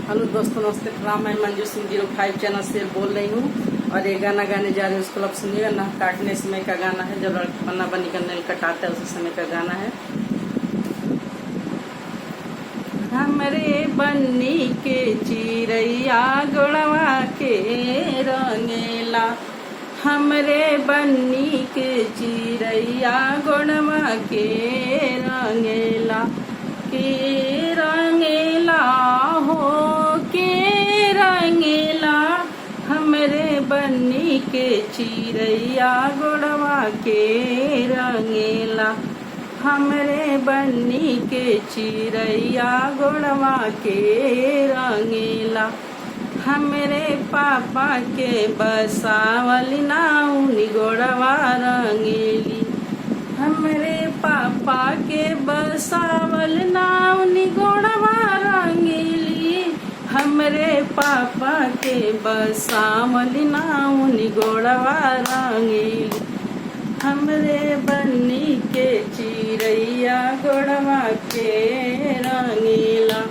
Hello दोस्तों, नमस्ते प्रणाम। मैं मंजू सिंह 05 चैनल से बोल रही हूँ और ये गाना गाने जा रही हूँ। उसको आप सुनिएगा ना। काटने समय का गाना है, जब पन्ना बनी का नेल कटाता है उसी समय का गाना है। हमरे बन्नी के चिरैया गोड़वा के रंगेला, हमरे बन्नी के चिरैया गोड़वा के रंगेला, के रंगेला हो के रंगेला। हमरे बन्नी के चिरैया गोड़वा के रंगेला, हमरे बन्नी के चिरैया गोड़वा के रंगेला। हमरे पापा के बसावल नाउनी गोड़वा रंगेली, हमरे पापा के बसावल नाउनी गोड़वा रंगेली, हमरे पापा के बसावल नाउनी गोड़वा रंगेली। हमरे बन्नी के चिरैया गोड़वा के रंगेला,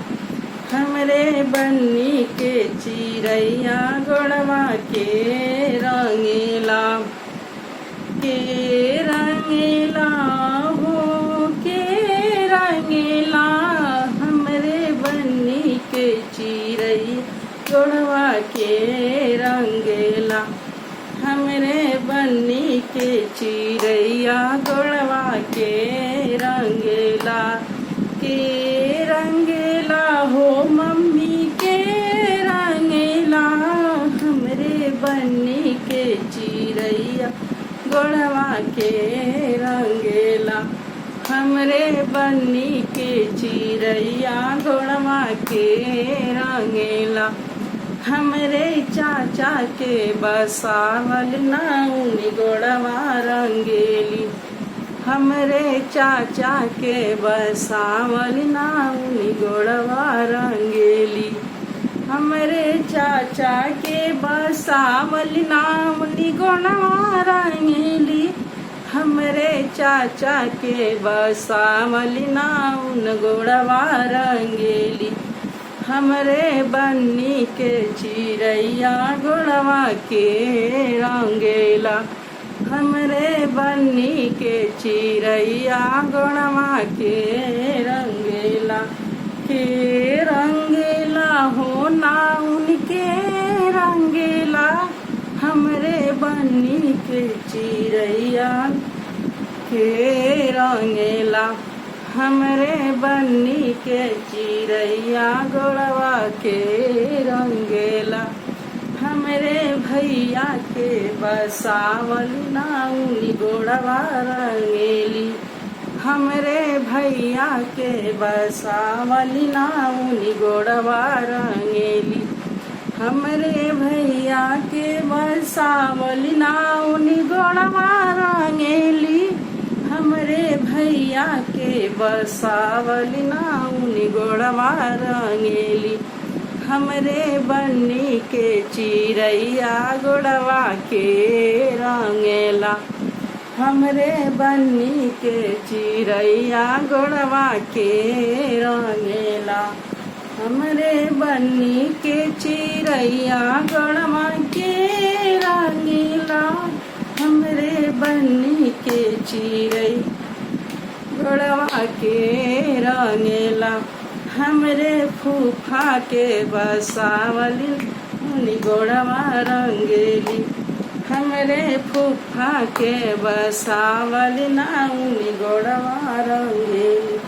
हमरे बन्नी के चिरैया गोड़वा के रंगेला, के रंगेला हो के रंगेला। हमरे बन्नी के चिरैया गोड़वा के रंगेला, हमरे बन्नी के चिरैया गोड़वा के रंगेला, के रंगेला हो मम्मी के रंगेला। हमरे बन्नी के चिरैया गोड़वा के रंगेला, हमरे बन्नी के चिरैया गोड़वा के रंगेला। हमरे चाचा के बसावल नाउनी गोड़वा रंगेली, हमरे चाचा के बसावल नाउनी गोड़वा रंगेली, हमरे चाचा के बसावल नाउनी गोड़वा रंगेली, हमरे चाचा के बसावल नाउन गोड़वा रंगेली। हमरे बन्नी के चिरैया गोड़वा के रंगेला, हमरे बन्नी के चिरैया गोड़वा के रंगेला, के रंगेला हो नाउन के रंगेला। हमरे बन्नी के चिरैया के रंगेला, हमरे बन्नी के चिरैया गोड़वा के रंगेला। हमरे भैया के बसावल नाउनी गोड़वा रंगेली, हमरे भैया के बसावल नाउनी गोड़वा रंगेली, हमरे भैया के बसावल नाउनी गोड़वा रंगेली, हमरे भैया के बसावल नाउनी गोड़वा रंगेली। हमरे बन्नी के चिरैया गोड़वा के रंगेला, हमरे बन्नी के चिरैया गोड़वा के रंगेला, हमरे बन्नी के चिरैया गोड़वा के रंगेला, हमरे बन्नी के चिरैया गोड़वा के रंगेला। हमरे फूफा के बसावल नाउनी गोड़वा रंगेली, हमरे फूफा के बसावल नाउनी गोड़वा रंगेली,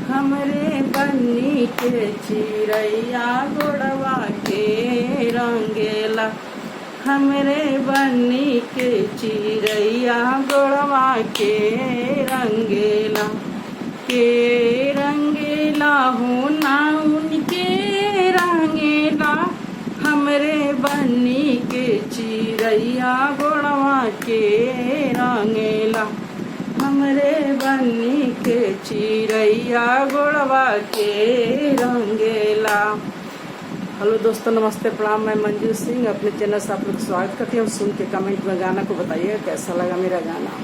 हमरे बन्नी के चिरैया गोड़वा के रंगेला, हमरे बन्नी के चिरैया गोड़वा के रंगेला, के रंगेला हो नाउन के रंगेला। हमरे बन्नी के चिरैया गोड़वा के रंगेला, हमरे बन्नी के चिरैया गोड़वा के रंगेला। हेलो दोस्तों, नमस्ते प्रणाम। मैं मंजू सिंह अपने चैनल से आप लोग स्वागत करती हूँ। सुन के कमेंट में गाना को बताइएगा कैसा लगा मेरा गाना।